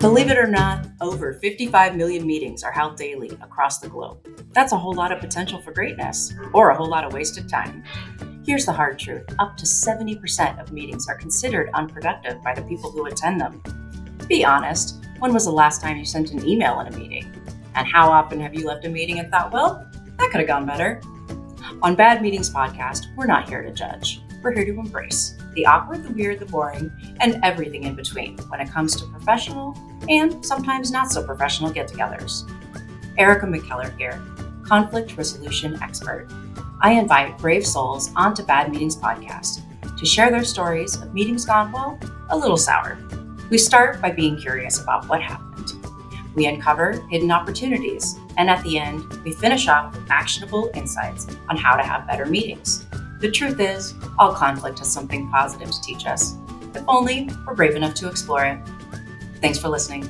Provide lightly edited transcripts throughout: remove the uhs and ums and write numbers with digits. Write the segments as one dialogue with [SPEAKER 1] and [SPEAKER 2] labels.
[SPEAKER 1] Believe it or not, over 55 million meetings are held daily across the globe. That's a whole lot of potential for greatness, or a whole lot of wasted time. Here's the hard truth. Up to 70% of meetings are considered unproductive by the people who attend them. Be honest, when was the last time you sent an email in a meeting? And how often have you left a meeting and thought, well, that could have gone better? On Bad Meetings Podcast, we're not here to judge. We're here to embrace the awkward, the weird, the boring, and everything in between when it comes to professional and sometimes not so professional get-togethers. Erika McKellar here, conflict resolution expert. I invite brave souls onto Bad Meetings Podcast to share their stories of meetings gone, well, a little sour. We start by being curious about what happened. We uncover hidden opportunities, and at the end, we finish off with actionable insights on how to have better meetings. The truth is, all conflict has something positive to teach us, if only we're brave enough to explore it. Thanks for listening.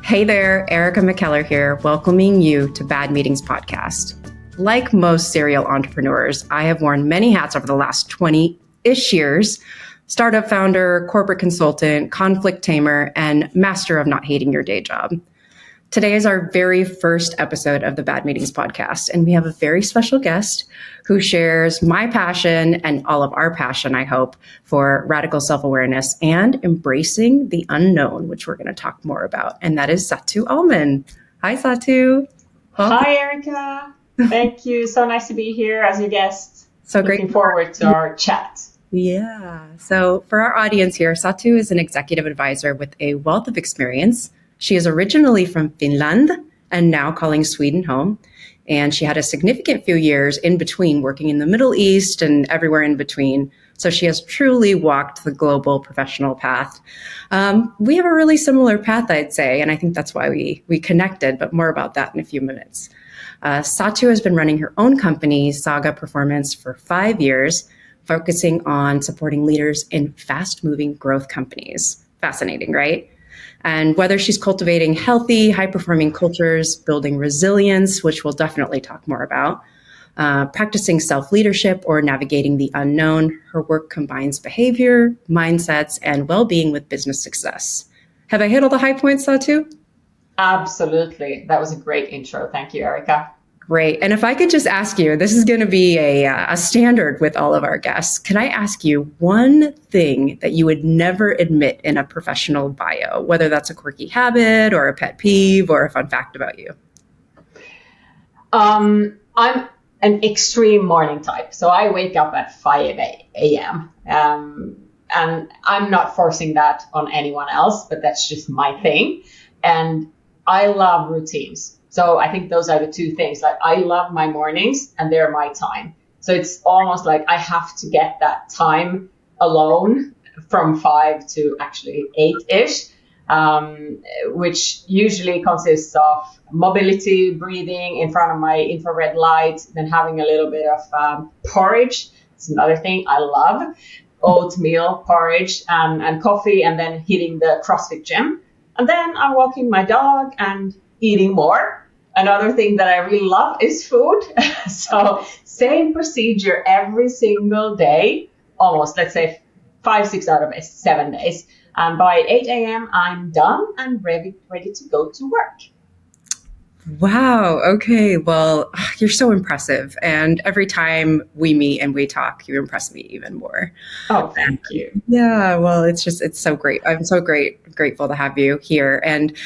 [SPEAKER 1] Hey there, Erika McKellar here, welcoming you to Bad Meetings Podcast. Like most serial entrepreneurs, I have worn many hats over the last 20-ish years: startup founder, corporate consultant, conflict tamer, and master of not hating your day job. Today is our very first episode of the Bad Meetings Podcast, and we have a very special guest who shares my passion and all of our passion, I hope, for radical self-awareness and embracing the unknown, which we're going to talk more about, and that is Satu Ahlman. Hi, Satu.
[SPEAKER 2] Welcome. Hi, Erika. Thank you. So nice to be here as your guest.
[SPEAKER 1] So great.
[SPEAKER 2] Looking forward to our chat.
[SPEAKER 1] Yeah. So for our audience here, Satu is an executive advisor with a wealth of experience. She is originally from Finland and now calling Sweden home. And she had a significant few years in between working in the Middle East and everywhere in between. So she has truly walked the global professional path. We have a really similar path, I'd say, and I think that's why we connected, but more about that in a few minutes. Satu has been running her own company, Saga Performance, for 5 years, focusing on supporting leaders in fast-moving growth companies. Fascinating, right? And whether she's cultivating healthy, high-performing cultures, building resilience, which we'll definitely talk more about, practicing self-leadership, or navigating the unknown, her work combines behavior, mindsets, and well-being with business success. Have I hit all the high points, Satu?
[SPEAKER 2] Absolutely. That was a great intro. Thank you, Erika.
[SPEAKER 1] Great. And if I could just ask you, this is going to be a standard with all of our guests. Can I ask you one thing that you would never admit in a professional bio, whether that's a quirky habit or a pet peeve or a fun fact about you?
[SPEAKER 2] I'm an extreme morning type. So I wake up at 5 a.m. And I'm not forcing that on anyone else, but that's just my thing. And I love routines. So I think those are the two things. Like, I love my mornings and they're my time. So it's almost like I have to get that time alone from 5 to actually 8-ish, which usually consists of mobility, breathing in front of my infrared light, then having a little bit of porridge. It's another thing I love. Oatmeal, porridge, and coffee, and then hitting the CrossFit gym. And then I'm walking my dog and eating more. Another thing that I really love is food. So same procedure every single day, almost, let's say 5-6 out of 7 days. And by 8 a.m., I'm done and ready to go to work.
[SPEAKER 1] Wow. Okay. Well, you're so impressive. And every time we meet and we talk, you impress me even more.
[SPEAKER 2] Oh, thank you.
[SPEAKER 1] Yeah. Well, it's so great. I'm so grateful to have you here. And,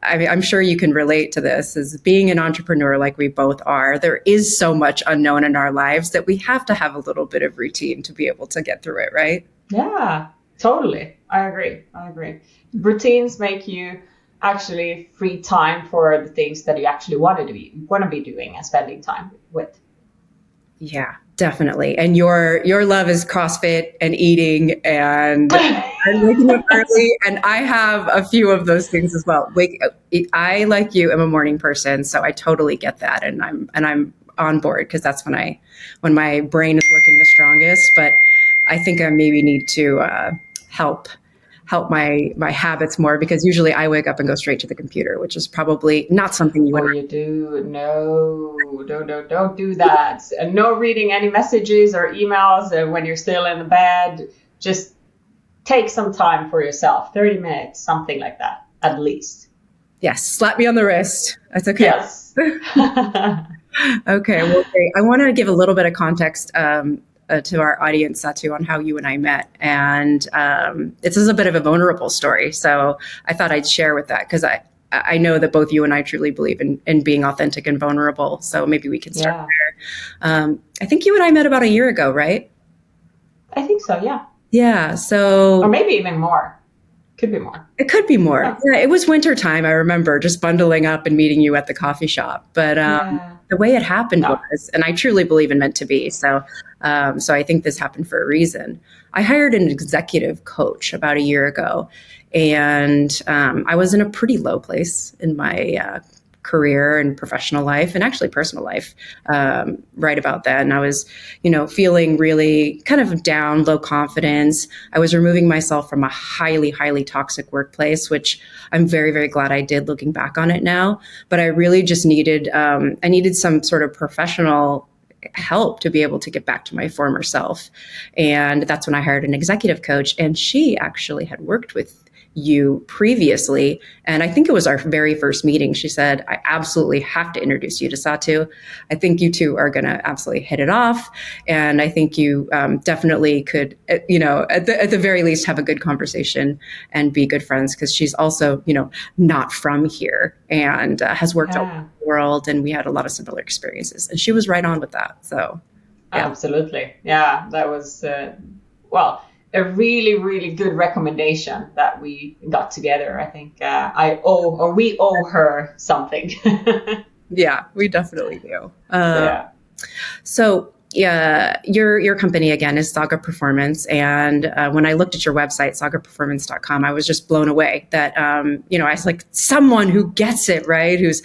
[SPEAKER 1] I'm sure you can relate to this, as being an entrepreneur like we both are. There is so much unknown in our lives that we have to have a little bit of routine to be able to get through it, right?
[SPEAKER 2] Yeah, totally. I agree. Routines make you actually free time for the things that you actually want to be doing and spending time with.
[SPEAKER 1] Yeah, definitely. And your love is CrossFit and eating and waking up early. And I have a few of those things as well. I, like you, am a morning person, so I totally get that, and I'm on board, because that's when my brain is working the strongest. But I think I maybe need to help my habits more, because usually I wake up and go straight to the computer, which is probably not something you want
[SPEAKER 2] to do. No, don't do that. No reading any messages or emails when you're still in the bed. Just take some time for yourself, 30 minutes, something like that, at least.
[SPEAKER 1] Yes, slap me on the wrist. That's okay.
[SPEAKER 2] Yes.
[SPEAKER 1] Okay, well, great. I want to give a little bit of context to our audience, Satu, on how you and I met. And this is a bit of a vulnerable story. So I thought I'd share with that because I know that both you and I truly believe in being authentic and vulnerable. So maybe we can start there. I think you and I met about a year ago, right?
[SPEAKER 2] I think so, yeah.
[SPEAKER 1] Yeah, so...
[SPEAKER 2] Or maybe even more. Could be more.
[SPEAKER 1] It could be more. Yeah, it was winter time. I remember just bundling up and meeting you at the coffee shop. But the way it happened was, and I truly believe in meant to be. So I think this happened for a reason. I hired an executive coach about a year ago, and I was in a pretty low place in my career and professional life and actually personal life right about then. I was, feeling really kind of down, low confidence. I was removing myself from a highly, highly toxic workplace, which I'm very, very glad I did looking back on it now. But I really just needed some sort of professional help to be able to get back to my former self. And that's when I hired an executive coach. And she actually had worked with you previously. And I think it was our very first meeting. She said, I absolutely have to introduce you to Satu. I think you two are going to absolutely hit it off. And I think you definitely could, at the very least, have a good conversation and be good friends, because she's also, not from here and has worked all over the world. And we had a lot of similar experiences. And she was right on with that. So,
[SPEAKER 2] yeah. Absolutely. Yeah, that was, a really, really good recommendation that we got together. I think we owe her something.
[SPEAKER 1] Yeah, we definitely do. So your company again is Saga Performance, and when I looked at your website, sagaperformance.com, I was just blown away that I was like, someone who gets it, right? Who's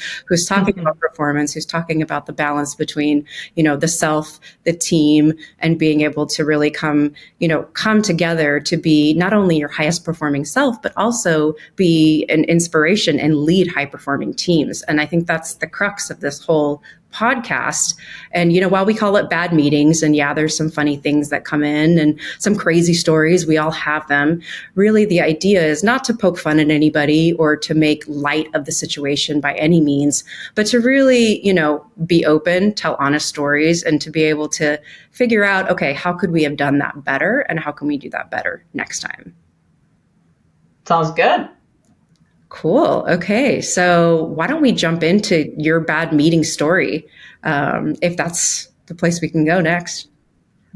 [SPEAKER 1] talking about performance, who's talking about the balance between the self, the team, and being able to really come together to be not only your highest performing self, but also be an inspiration and lead high performing teams. And I think that's the crux of this whole podcast. And, while we call it bad meetings, and there's some funny things that come in and some crazy stories, we all have them. Really, the idea is not to poke fun at anybody or to make light of the situation by any means, but to really, be open, tell honest stories, and to be able to figure out, okay, how could we have done that better? And how can we do that better next time?
[SPEAKER 2] Sounds good.
[SPEAKER 1] Cool. Okay. So why don't we jump into your bad meeting story, if that's the place we can go next?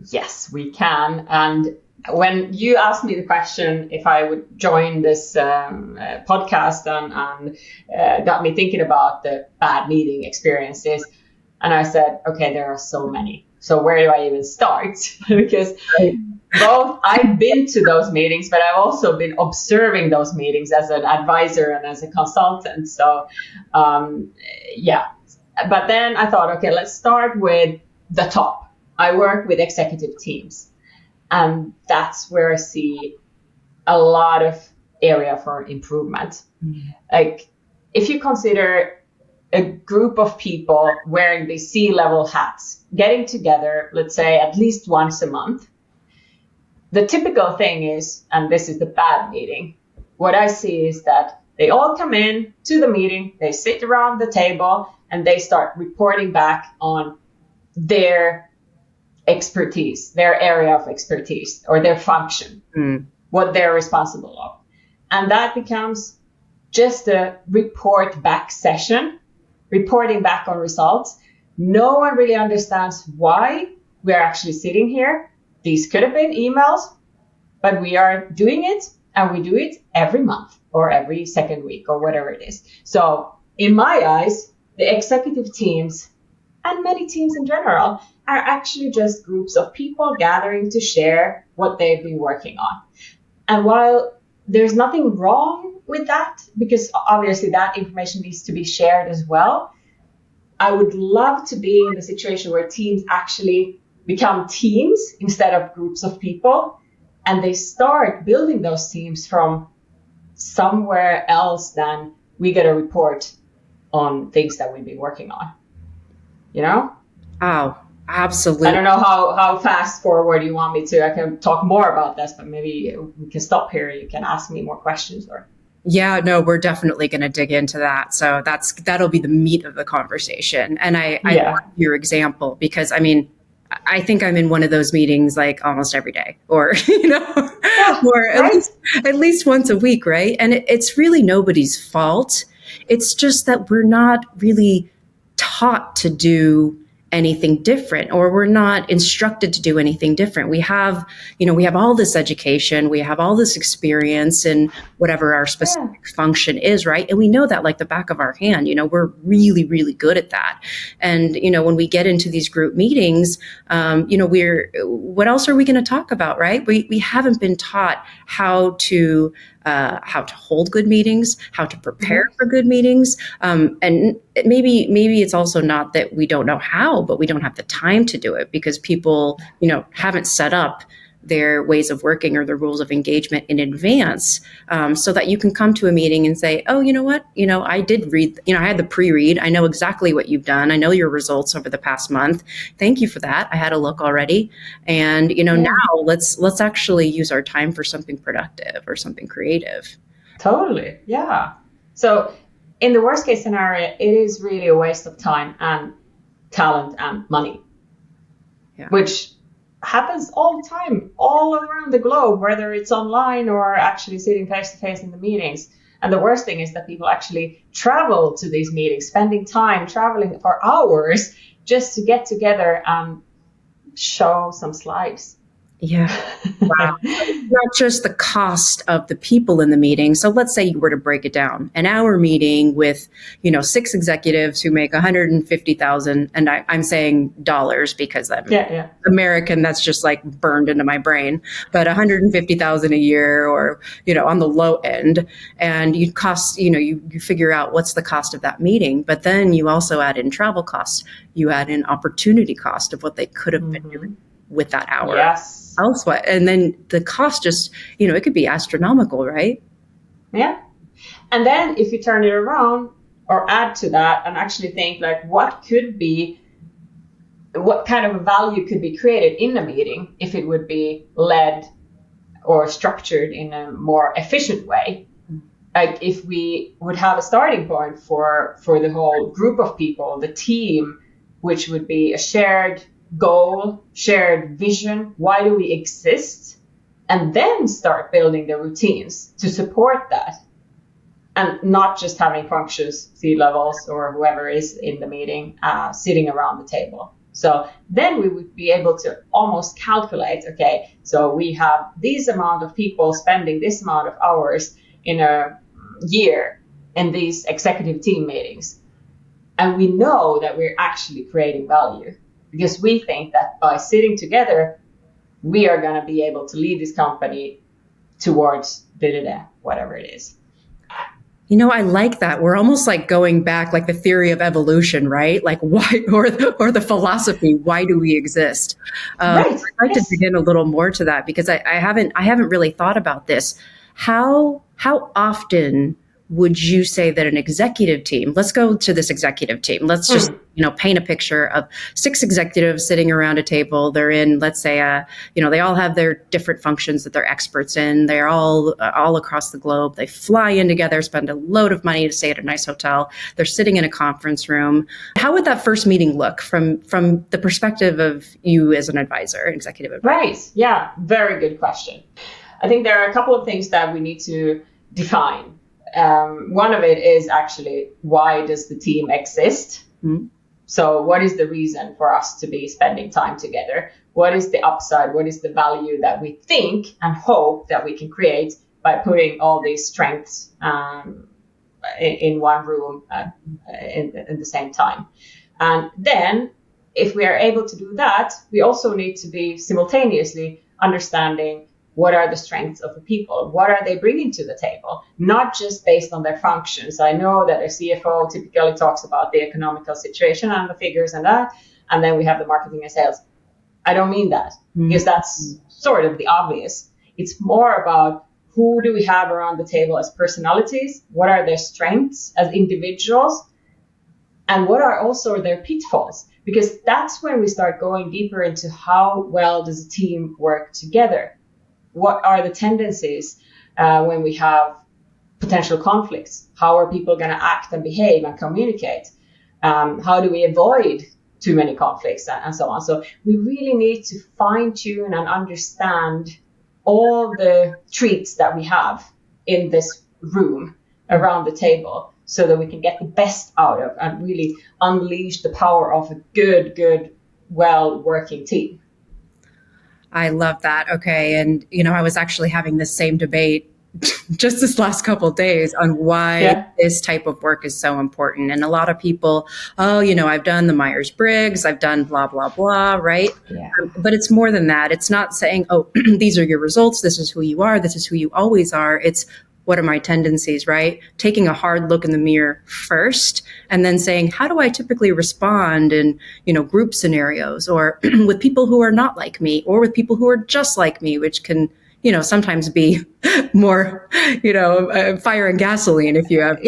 [SPEAKER 2] Yes, we can. And when you asked me the question if I would join this podcast and got me thinking about the bad meeting experiences, and I said, okay, there are so many. So where do I even start? Because both I've been to those meetings, but I've also been observing those meetings as an advisor and as a consultant. So, But then I thought, okay, let's start with the top. I work with executive teams, and that's where I see a lot of area for improvement. Mm-hmm. Like, if you consider a group of people wearing the C-level hats, getting together, let's say at least once a month, the typical thing is, and this is the bad meeting, what I see is that they all come in to the meeting, they sit around the table, and they start reporting back on their expertise, their area of expertise, or their function, what they're responsible of. And that becomes just a report back session, reporting back on results. No one really understands why we're actually sitting here. These could have been emails, but we are doing it, and we do it every month or every second week or whatever it is. So in my eyes, the executive teams and many teams in general are actually just groups of people gathering to share what they've been working on. And while there's nothing wrong with that, because obviously that information needs to be shared as well, I would love to be in the situation where teams actually become teams instead of groups of people, and they start building those teams from somewhere else than we get a report on things that we've been working on.
[SPEAKER 1] Oh, Absolutely.
[SPEAKER 2] I don't know how fast forward you want me to. I can talk more about this, but maybe we can stop here. You can ask me more questions or.
[SPEAKER 1] Yeah, no, we're definitely going to dig into that. So that'll be the meat of the conversation. And I love your example because I think I'm in one of those meetings like almost every day, or or at least once a week, right? And it's really nobody's fault. It's just that we're not really taught to do anything different, or we're not instructed to do anything different. We have all this education, we have all this experience in whatever our specific function is, right? And we know that like the back of our hand. We're really, really good at that. And when we get into these group meetings, what else are we going to talk about, right? We haven't been taught how to hold good meetings, how to prepare for good meetings. And maybe it's also not that we don't know how, but we don't have the time to do it because people, haven't set up their ways of working or the rules of engagement in advance, so that you can come to a meeting and say, oh, you know what, I did read, I had the pre-read. I know exactly what you've done. I know your results over the past month. Thank you for that. I had a look already. And, now let's actually use our time for something productive or something creative.
[SPEAKER 2] Totally. Yeah. So in the worst case scenario, it is really a waste of time and talent and money, which happens all the time, all around the globe, whether it's online or actually sitting face to face in the meetings. And the worst thing is that people actually travel to these meetings, spending time traveling for hours just to get together and show some slides.
[SPEAKER 1] Yeah. Wow. Not just the cost of the people in the meeting. So let's say you were to break it down, an hour meeting with, 6 executives who make 150,000. And I'm saying dollars because I'm American. That's just like burned into my brain, but 150,000 a year or, on the low end. And you cost, you figure out what's the cost of that meeting, but then you also add in travel costs. You add in opportunity cost of what they could have been doing with that hour.
[SPEAKER 2] Yes.
[SPEAKER 1] Elsewhere. And then the cost just, it could be astronomical, right?
[SPEAKER 2] Yeah. And then if you turn it around or add to that and actually think like what kind of a value could be created in a meeting if it would be led or structured in a more efficient way. Like if we would have a starting point for the whole group of people, the team, which would be a shared goal, shared vision, why do we exist, and then start building the routines to support that, and not just having functions, C-levels or whoever is in the meeting sitting around the table. So then we would be able to almost calculate, okay, so we have this amount of people spending this amount of hours in a year in these executive team meetings, and we know that we're actually creating value. Because we think that by sitting together, we are going to be able to lead this company towards whatever it is.
[SPEAKER 1] I like that. We're almost like going back, like the theory of evolution, right? Like why, or the philosophy, why do we exist?
[SPEAKER 2] Right.
[SPEAKER 1] I'd like to dig in a little more to that because I haven't really thought about this. How often would you say that an executive team, let's go to this executive team. Let's just, paint a picture of 6 executives sitting around a table. They're in, let's say, they all have their different functions that they're experts in. They're all across the globe. They fly in together, spend a load of money to stay at a nice hotel. They're sitting in a conference room. How would that first meeting look from the perspective of you as an advisor, executive advisor?
[SPEAKER 2] Right. Yeah. Very good question. I think there are a couple of things that we need to define. One of it is actually, why does the team exist? Mm-hmm. So what is the reason for us to be spending time together? What is the upside? What is the value that we think and hope that we can create by putting all these strengths in one room in the same time? And then if we are able to do that, we also need to be simultaneously understanding what are the strengths of the people? What are they bringing to the table? Not just based on their functions. I know that a CFO typically talks about the economical situation and the figures and that, and then we have the marketing and sales. I don't mean that because that's sort of the obvious. It's more about who do we have around the table as personalities? What are their strengths as individuals? And what are also their pitfalls? because that's when we start going deeper into how well does a team work together. What are the tendencies when we have potential conflicts? How are people going to act and behave and communicate? How do we avoid too many conflicts and so on? So we really need to fine tune and understand all the treats that we have in this room around the table so that we can get the best out of and really unleash the power of a good, well working team.
[SPEAKER 1] I love that. Okay. And, I was actually having this same debate just this last couple of days on why this type of work is so important. And a lot of people, I've done the Myers-Briggs, I've done blah, blah, blah, right?
[SPEAKER 2] Yeah.
[SPEAKER 1] But it's more than that. It's not saying, these are your results. This is who you are. This is who you always are. It's what are my tendencies, right? Taking a hard look in the mirror first, and then saying, how do I typically respond in, group scenarios or with people who are not like me or with people who are just like me, which can, sometimes be more, fire and gasoline if you have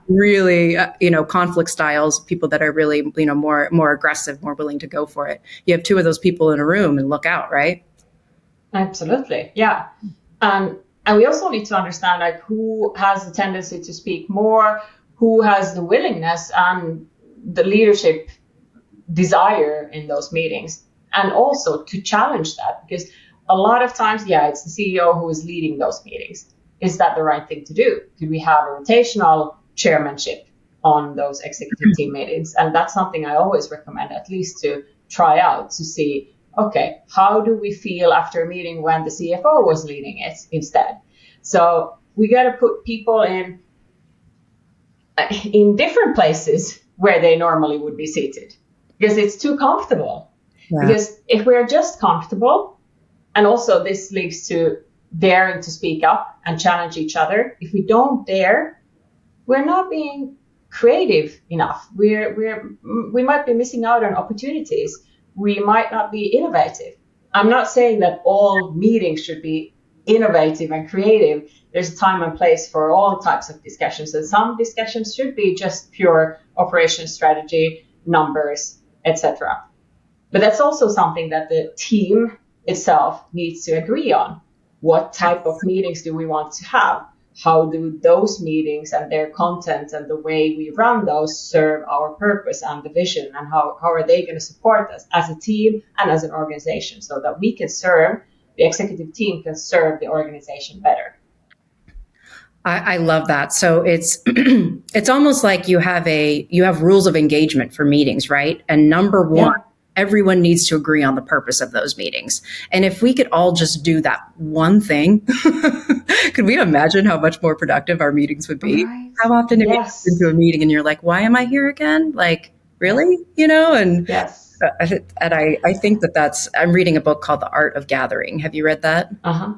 [SPEAKER 1] really, conflict styles, people that are really, more aggressive, more willing to go for it. You have two of those people in a room and look out, right?
[SPEAKER 2] Absolutely. Yeah. And we also need to understand who has the tendency to speak more, who has the willingness and the leadership desire in those meetings, and also to challenge that, because a lot of times, it's the CEO who is leading those meetings. Is that the right thing to do? Could we have a rotational chairmanship on those executive team meetings? And that's something I always recommend at least to try out to see, okay, how do we feel after a meeting when the CFO was leading it instead? So we got to put people in different places where they normally would be seated, because it's too comfortable. Yeah. Because if we're just comfortable, and also this leads to daring to speak up and challenge each other. If we don't dare, we're not being creative enough. We might be missing out on opportunities. We might not be innovative. I'm not saying that all meetings should be innovative and creative. There's a time and place for all types of discussions. And some discussions should be just pure operation strategy, numbers, etc. But that's also something that the team itself needs to agree on. What type of meetings do we want to have? How do those meetings and their content and the way we run those serve our purpose and the vision? And how are they going to support us as a team and as an organization so that we can serve, the executive team can serve the organization better?
[SPEAKER 1] I love that. So it's it's almost like you have rules of engagement for meetings, right? And number one, everyone needs to agree on the purpose of those meetings. And if we could all just do that one thing, could we imagine how much more productive our meetings would be? Right. How often have you been into a meeting and you're like, why am I here again? Like, really? And and I think I'm reading a book called The Art of Gathering. Have you read that?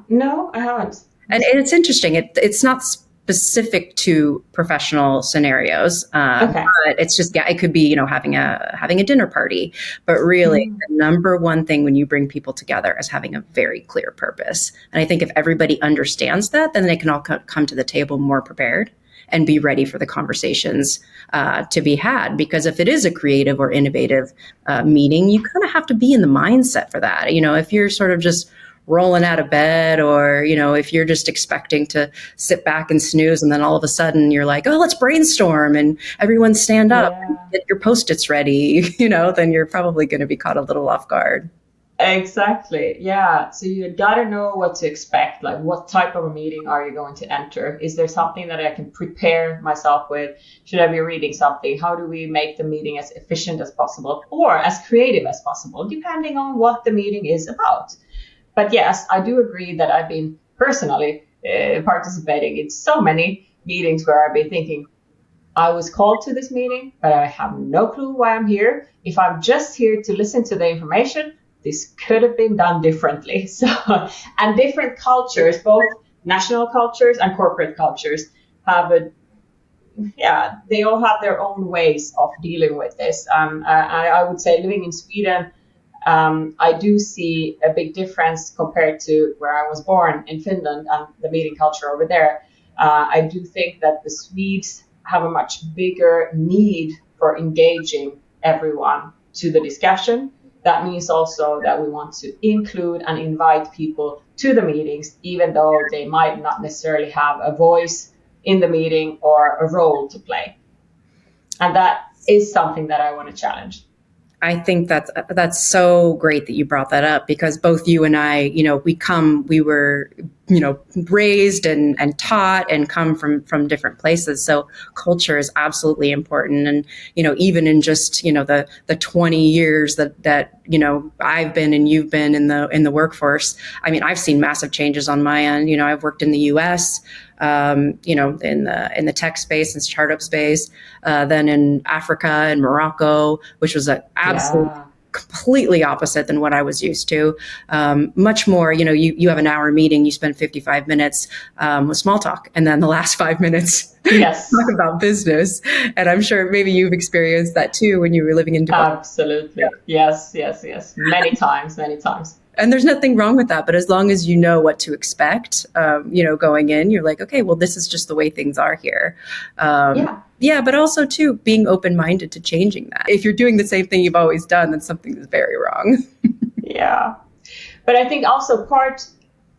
[SPEAKER 2] No, I haven't.
[SPEAKER 1] And it's interesting. It's not specific to professional scenarios, but it's just it could be having a dinner party. But really, the number one thing when you bring people together is having a very clear purpose. And I think if everybody understands that, then they can all come to the table more prepared and be ready for the conversations to be had. Because if it is a creative or innovative meeting, you kind of have to be in the mindset for that. If you're sort of just rolling out of bed, or if you're just expecting to sit back and snooze, and then all of a sudden you're like, oh, let's brainstorm, and everyone stand up and get your Post-its ready, then you're probably going to be caught a little off guard.
[SPEAKER 2] Exactly. Yeah. So you gotta know what to expect. Like, what type of a meeting are you going to enter? Is there something that I can prepare myself with? Should I be reading something? How do we make the meeting as efficient as possible or as creative as possible, depending on what the meeting is about? But yes, I do agree that I've been personally participating in so many meetings where I've been thinking, I was called to this meeting, but I have no clue why I'm here. If I'm just here to listen to the information, this could have been done differently. So, and different cultures, both national cultures and corporate cultures, they all have their own ways of dealing with this. I would say, living in Sweden, I do see a big difference compared to where I was born in Finland and the meeting culture over there. I do think that the Swedes have a much bigger need for engaging everyone to the discussion. That means also that we want to include and invite people to the meetings, even though they might not necessarily have a voice in the meeting or a role to play. And that is something that I want to challenge.
[SPEAKER 1] I think that's so great that you brought that up, because both you and I, we were, raised and taught and come from different places. So culture is absolutely important. And, even in just, the 20 years that, I've been and you've been in the workforce, I mean, I've seen massive changes on my end. I've worked in the US, in the tech space and startup space, then in Africa and Morocco, which was an absolute completely opposite than what I was used to. Much more, you have an hour meeting, you spend 55 minutes with small talk, and then the last 5 minutes talk about business. And I'm sure maybe you've experienced that too when you were living in Dubai.
[SPEAKER 2] Absolutely. Yes. Many times.
[SPEAKER 1] And there's nothing wrong with that. But as long as you know what to expect, going in, you're like, okay, well, this is just the way things are here. Yeah, but also too, being open-minded to changing that. If you're doing the same thing you've always done, then something is very wrong.
[SPEAKER 2] Yeah. But I think also part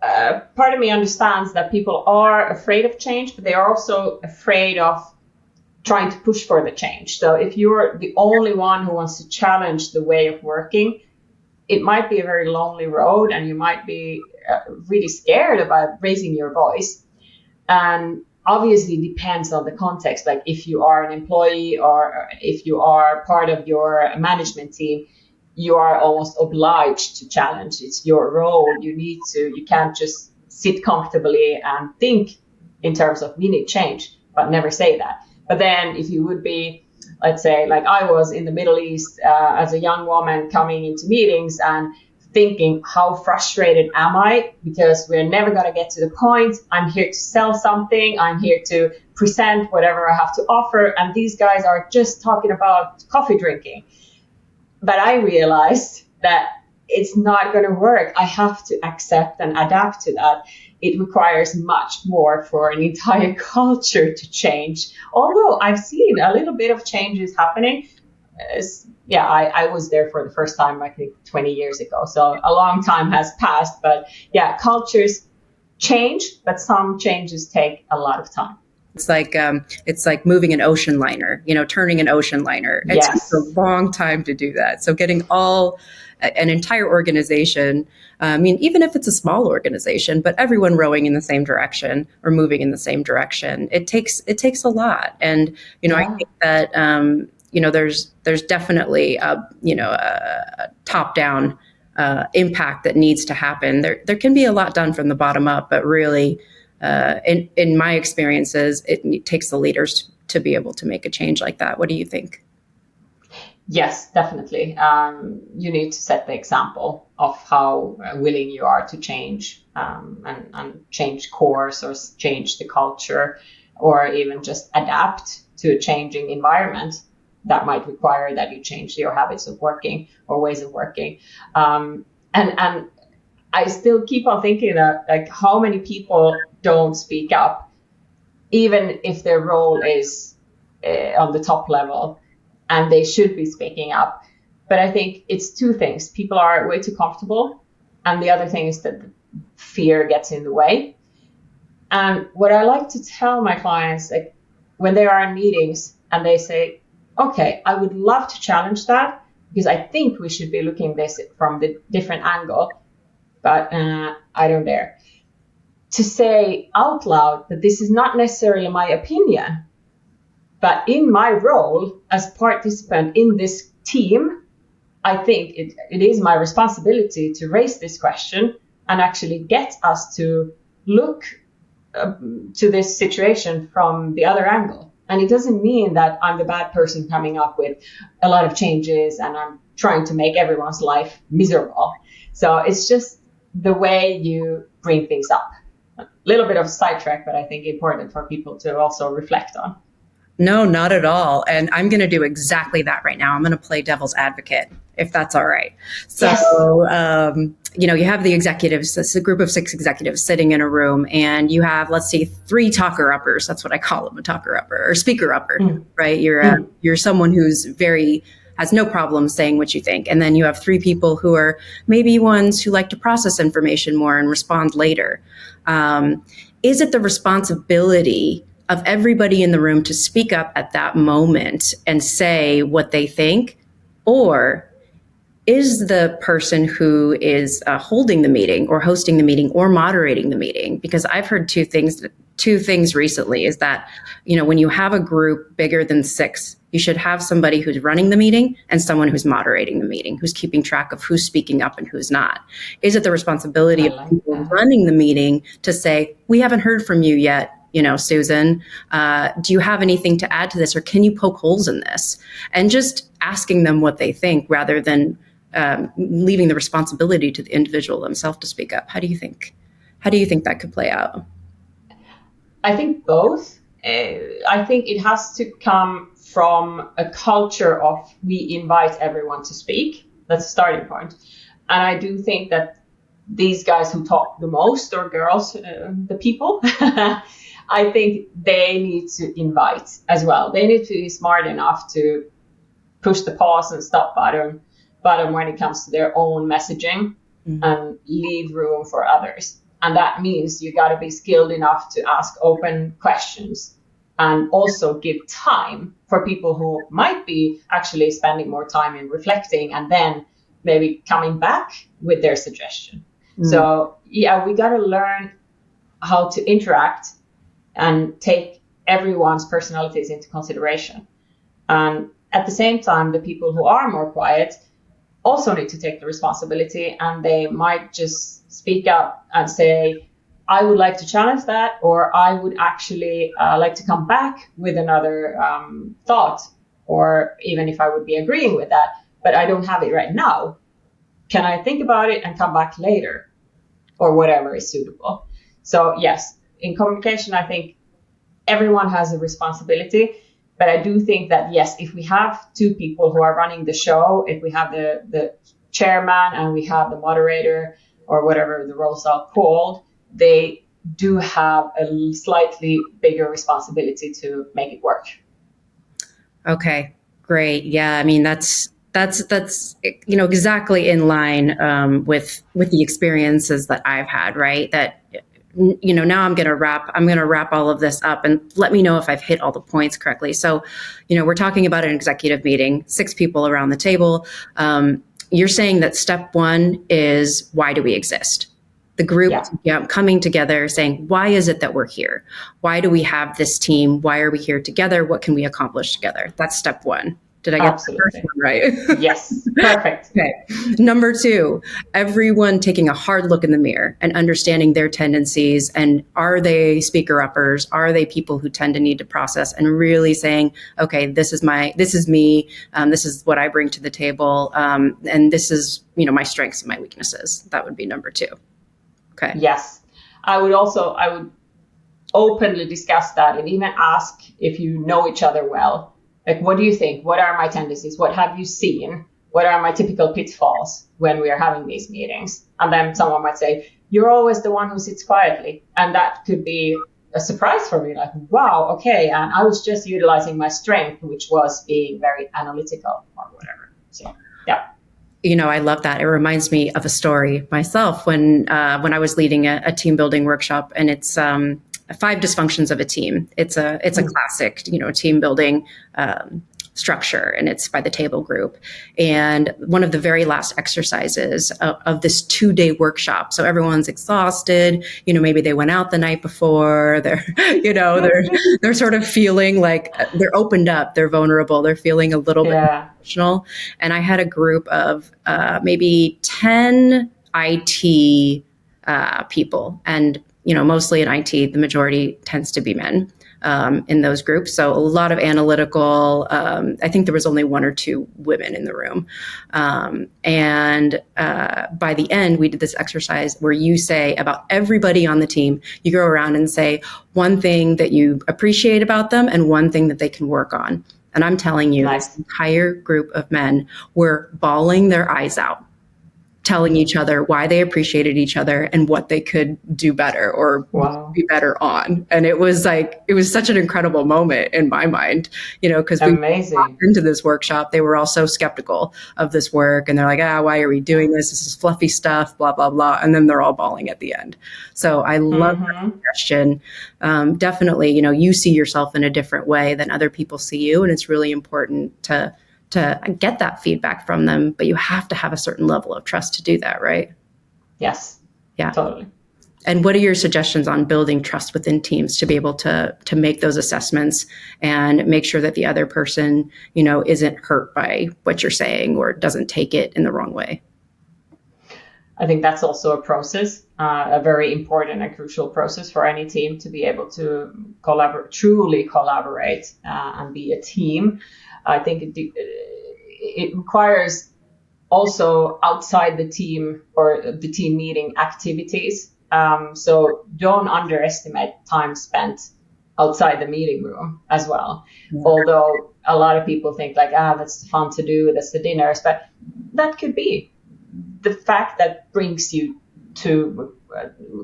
[SPEAKER 2] of me understands that people are afraid of change, but they are also afraid of trying to push for the change. So if you're the only one who wants to challenge the way of working, it might be a very lonely road, and you might be really scared about raising your voice. And obviously it depends on the context. Like if you are an employee or if you are part of your management team, you are almost obliged to challenge. It's your role. You can't just sit comfortably and think in terms of we need change, but never say that. But then if you would be, let's say, like I was in the Middle East as a young woman coming into meetings and thinking, how frustrated am I? Because we're never going to get to the point. I'm here to sell something. I'm here to present whatever I have to offer. And these guys are just talking about coffee drinking. But I realized that it's not going to work. I have to accept and adapt to that. It requires much more for an entire culture to change. Although I've seen a little bit of changes happening. I was there for the first time, I think 20 years ago. So a long time has passed. But yeah, cultures change, but some changes take a lot of time.
[SPEAKER 1] It's like moving an ocean liner, turning an ocean liner. It takes a long time to do that. So getting an entire organization, even if it's a small organization, but everyone rowing in the same direction or moving in the same direction, it takes a lot. And, I think that, there's definitely a top-down impact that needs to happen. There can be a lot done from the bottom up, but really, in my experiences, it takes the leaders to be able to make a change like that. What do you think?
[SPEAKER 2] Yes, definitely. You need to set the example of how willing you are to change and change course or change the culture, or even just adapt to a changing environment that might require that you change your habits of working or ways of working. And I still keep on thinking that, like, how many people don't speak up, even if their role is on the top level, and they should be speaking up. But I think it's two things. People are way too comfortable, and the other thing is that fear gets in the way. And what I like to tell my clients, like when they are in meetings and they say, okay, I would love to challenge that because I think we should be looking at this from the different angle, but I don't dare to say out loud that this is not necessarily my opinion, but in my role as participant in this team, I think it is my responsibility to raise this question and actually get us to look to this situation from the other angle. And it doesn't mean that I'm the bad person coming up with a lot of changes and I'm trying to make everyone's life miserable. So it's just the way you bring things up. A little bit of a sidetrack, but I think important for people to also reflect on.
[SPEAKER 1] No, not at all. And I'm going to do exactly that right now. I'm going to play devil's advocate, if that's all right. So, yes. You have the executives, it's a group of 6 executives sitting in a room, and you have, let's say, 3 talker-uppers. That's what I call them, a talker-upper or speaker-upper, right? You're someone who's very has no problem saying what you think. And then you have 3 people who are maybe ones who like to process information more and respond later. Is it the responsibility of everybody in the room to speak up at that moment and say what they think? Or is the person who is holding the meeting or hosting the meeting or moderating the meeting? Because I've heard two things recently is that, when you have a group bigger than 6, you should have somebody who's running the meeting and someone who's moderating the meeting, who's keeping track of who's speaking up and who's not. Is it the responsibility of people running the meeting to say, we haven't heard from you yet, Susan, do you have anything to add to this? Or can you poke holes in this? And just asking them what they think rather than leaving the responsibility to the individual themselves to speak up. How do you think that could play out?
[SPEAKER 2] I think both. I think it has to come from a culture of we invite everyone to speak. That's a starting point. And I do think that these guys who talk the most, or girls, the people, I think they need to invite as well. They need to be smart enough to push the pause and stop button when it comes to their own messaging, and leave room for others. And that means you got to be skilled enough to ask open questions and also give time for people who might be actually spending more time in reflecting and then maybe coming back with their suggestion. So yeah, we got to learn how to interact and take everyone's personalities into consideration. And at the same time, the people who are more quiet also need to take the responsibility, and they might just speak up and say, I would like to challenge that, or I would actually like to come back with another thought, or even if I would be agreeing with that, but I don't have it right now. Can I think about it and come back later, or whatever is suitable? So yes, in communication, I think everyone has a responsibility. But I do think that, yes, if we have 2 people who are running the show, if we have the chairman and we have the moderator, or whatever the roles are called, they do have a slightly bigger responsibility to make it work.
[SPEAKER 1] Okay, great. Yeah, I mean, that's exactly in line with the experiences that I've had, right? That now I'm going to wrap all of this up, and let me know if I've hit all the points correctly. So, we're talking about an executive meeting, 6 people around the table. You're saying that step 1 is, why do we exist? The group coming together saying, why is it that we're here? Why do we have this team? Why are we here together? What can we accomplish together? That's step 1. Did I get the first one right?
[SPEAKER 2] Yes, perfect.
[SPEAKER 1] Okay. Number 2, everyone taking a hard look in the mirror and understanding their tendencies, and are they speaker-uppers? Are they people who tend to need to process, and really saying, okay, this is me, this is what I bring to the table, and this is my strengths and my weaknesses. That would be number 2. Okay.
[SPEAKER 2] Yes, I would openly discuss that, and even ask if you know each other well. Like, what do you think? What are my tendencies? What have you seen? What are my typical pitfalls when we are having these meetings? And then someone might say, you're always the one who sits quietly. And that could be a surprise for me. Like, wow, okay. And I was just utilizing my strength, which was being very analytical or whatever. So, yeah.
[SPEAKER 1] I love that. It reminds me of a story myself when I was leading a team building workshop, and it's 5 dysfunctions of a team. It's a classic, team building structure, and it's by the table group. And one of the very last exercises of this 2-day workshop. So everyone's exhausted, maybe they went out the night before, they're sort of feeling like they're opened up, they're vulnerable, they're feeling a little bit emotional. And I had a group of maybe 10 IT people, and mostly in IT, the majority tends to be men in those groups. So a lot of analytical, I think there was only 1 or 2 women in the room. And by the end, we did this exercise where you say about everybody on the team, you go around and say one thing that you appreciate about them and one thing that they can work on. And I'm telling you,
[SPEAKER 2] nice.
[SPEAKER 1] This entire group of men were bawling their eyes out. telling each other why they appreciated each other and what they could do better or
[SPEAKER 2] Wow.
[SPEAKER 1] be better on. And it was such an incredible moment in my mind, because we walked into this workshop, they were all so skeptical of this work. And they're like, why are we doing this? This is fluffy stuff, blah, blah, blah. And then they're all bawling at the end. So I love that suggestion. Definitely, you see yourself in a different way than other people see you. And it's really important to get that feedback from them, but you have to have a certain level of trust to do that, right?
[SPEAKER 2] Yes.
[SPEAKER 1] Yeah.
[SPEAKER 2] Totally.
[SPEAKER 1] And what are your suggestions on building trust within teams to be able to make those assessments and make sure that the other person, isn't hurt by what you're saying or doesn't take it in the wrong way?
[SPEAKER 2] I think that's also a process, a very important and crucial process for any team to be able to truly collaborate and be a team. I think it requires also outside the team or the team meeting activities. So don't underestimate time spent outside the meeting room as well. Yeah. Although a lot of people think like, that's fun to do, that's the dinners, but that could be the fact that brings you to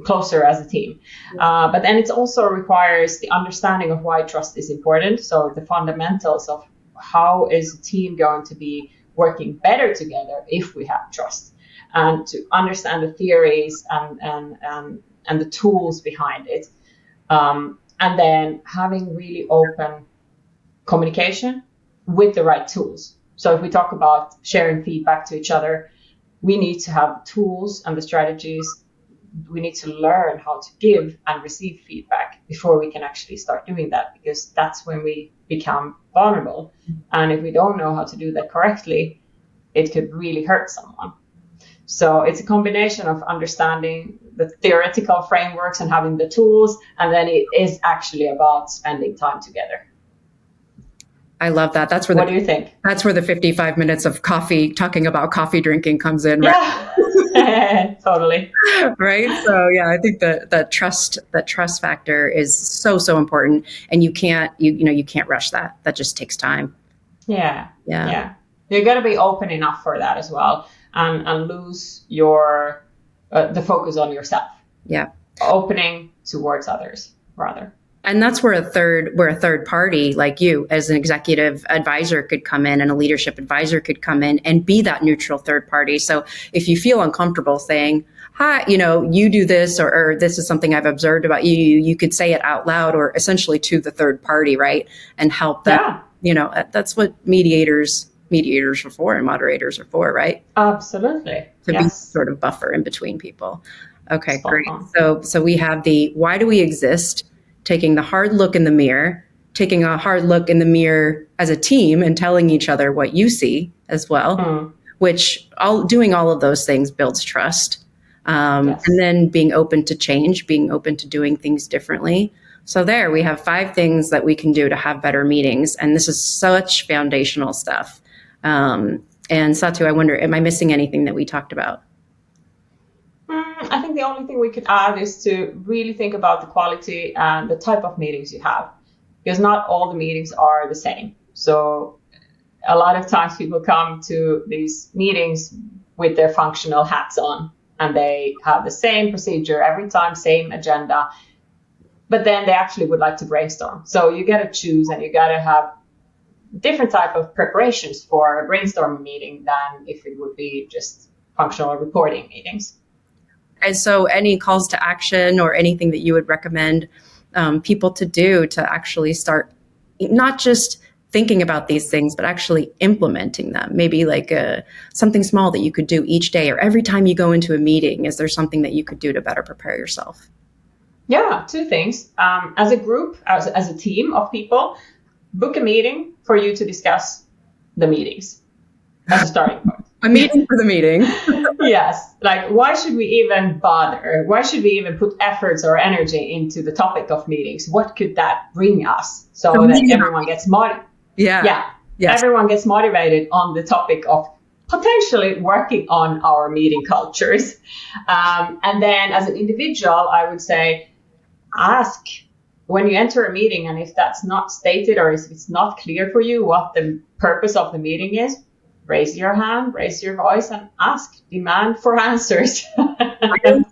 [SPEAKER 2] closer as a team. But then it also requires the understanding of why trust is important. So the fundamentals of how is a team going to be working better together if we have trust, and to understand the theories and the tools behind it, and then having really open communication with the right tools. So if we talk about sharing feedback to each other, we need to have tools and the strategies. We need to learn how to give and receive feedback before we can actually start doing that, because that's when we become vulnerable. And if we don't know how to do that correctly, it could really hurt someone. So it's a combination of understanding the theoretical frameworks and having the tools, and then it is actually about spending time together.
[SPEAKER 1] I love that.
[SPEAKER 2] What do you think?
[SPEAKER 1] That's where the 55 minutes of talking about coffee drinking comes in.
[SPEAKER 2] Right? Yeah, totally.
[SPEAKER 1] Right. So yeah, I think that trust factor is so important, and you can't rush that. That just takes time.
[SPEAKER 2] Yeah. You got to be open enough for that as well, and lose your the focus on yourself.
[SPEAKER 1] Yeah.
[SPEAKER 2] Opening towards others rather.
[SPEAKER 1] And that's where a third party like you as an executive advisor could come in, and a leadership advisor could come in and be that neutral third party. So if you feel uncomfortable saying, hi, you do this, or this is something I've observed about you, you could say it out loud or essentially to the third party, right? And help them. Yeah. That's what mediators are for and moderators are for, right?
[SPEAKER 2] Absolutely.
[SPEAKER 1] To be sort of buffer in between people. Okay, great. So we have the why do we exist? Taking the hard look in the mirror, taking a hard look in the mirror as a team and telling each other what you see as well, which doing all of those things builds trust. And then being open to change, being open to doing things differently. So there we have 5 things that we can do to have better meetings. And this is such foundational stuff. And Satu, I wonder, am I missing anything that we talked about?
[SPEAKER 2] I think the only thing we could add is to really think about the quality and the type of meetings you have, because not all the meetings are the same. So a lot of times people come to these meetings with their functional hats on, and they have the same procedure every time, same agenda, but then they actually would like to brainstorm. So you got to choose, and you got to have different type of preparations for a brainstorming meeting than if it would be just functional reporting meetings.
[SPEAKER 1] And so any calls to action or anything that you would recommend people to do to actually start not just thinking about these things, but actually implementing them? Maybe like something small that you could do each day or every time you go into a meeting. Is there something that you could do to better prepare yourself?
[SPEAKER 2] Yeah, 2 things. As a group, as a team of people, book a meeting for you to discuss the meetings as a starting point.
[SPEAKER 1] A meeting for the meeting.
[SPEAKER 2] Yes. Like, why should we even bother? Why should we even put efforts or energy into the topic of meetings? What could that bring us so that everyone gets motivated? Yeah. Yes. Everyone gets motivated on the topic of potentially working on our meeting cultures. And then as an individual, I would say, ask when you enter a meeting, and if that's not stated or if it's not clear for you what the purpose of the meeting is, raise your hand, raise your voice, and ask, demand for answers.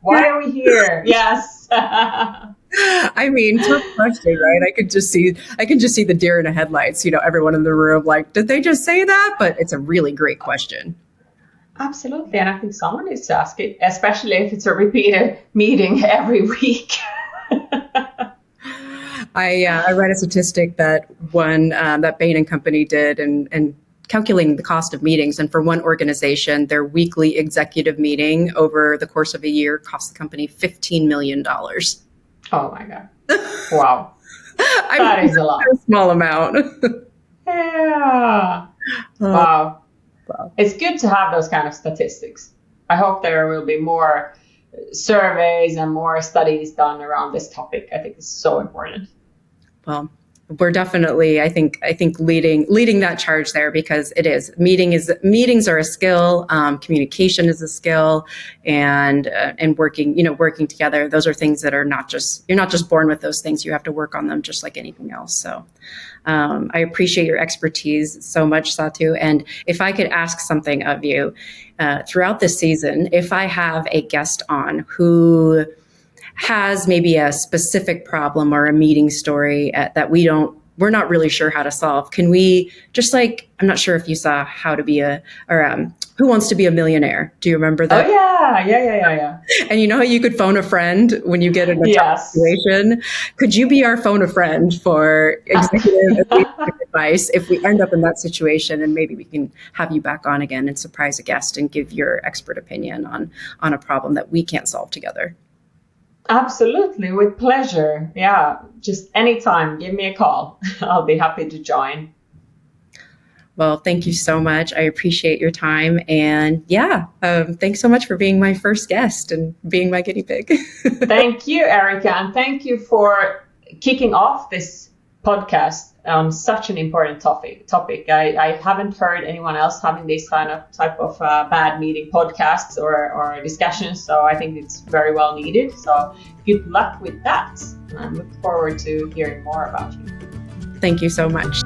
[SPEAKER 2] Why are we here? Yes.
[SPEAKER 1] I mean, tough question, right? I could just see the deer in the headlights, everyone in the room, like, did they just say that? But it's a really great question.
[SPEAKER 2] Absolutely. And I think someone needs to ask it, especially if it's a repeated meeting every week.
[SPEAKER 1] I read a statistic that that Bain & Company did and calculating the cost of meetings. And for one organization, their weekly executive meeting over the course of a year cost the company $15 million.
[SPEAKER 2] Oh my God. Wow. That is a lot.
[SPEAKER 1] A small amount.
[SPEAKER 2] Yeah. Wow. It's good to have those kind of statistics. I hope there will be more surveys and more studies done around this topic. I think it's so important.
[SPEAKER 1] Well, we're definitely, I think leading that charge there, because it is meetings are a skill, communication is a skill, and working together. Those are things that you're not just born with those things. You have to work on them just like anything else. So I appreciate your expertise so much, Satu. And if I could ask something of you throughout this season, if I have a guest on who has maybe a specific problem or a meeting story that we're not really sure how to solve, can we just, like, I'm not sure if you saw Who Wants to Be a Millionaire? Do you remember that?
[SPEAKER 2] Oh yeah.
[SPEAKER 1] And you know how you could phone a friend when you get in a tough situation? Could you be our phone a friend for executive advice if we end up in that situation, and maybe we can have you back on again and surprise a guest and give your expert opinion on a problem that we can't solve together?
[SPEAKER 2] Absolutely, with pleasure. Yeah, just anytime, give me a call. I'll be happy to join.
[SPEAKER 1] Well, thank you so much. I appreciate your time. And thanks so much for being my first guest and being my guinea pig.
[SPEAKER 2] Thank you, Erika. And thank you for kicking off this podcast on such an important topic. I haven't heard anyone else having this type of bad meeting podcasts or discussions. So I think it's very well needed. So good luck with that. I look forward to hearing more about you.
[SPEAKER 1] Thank you so much.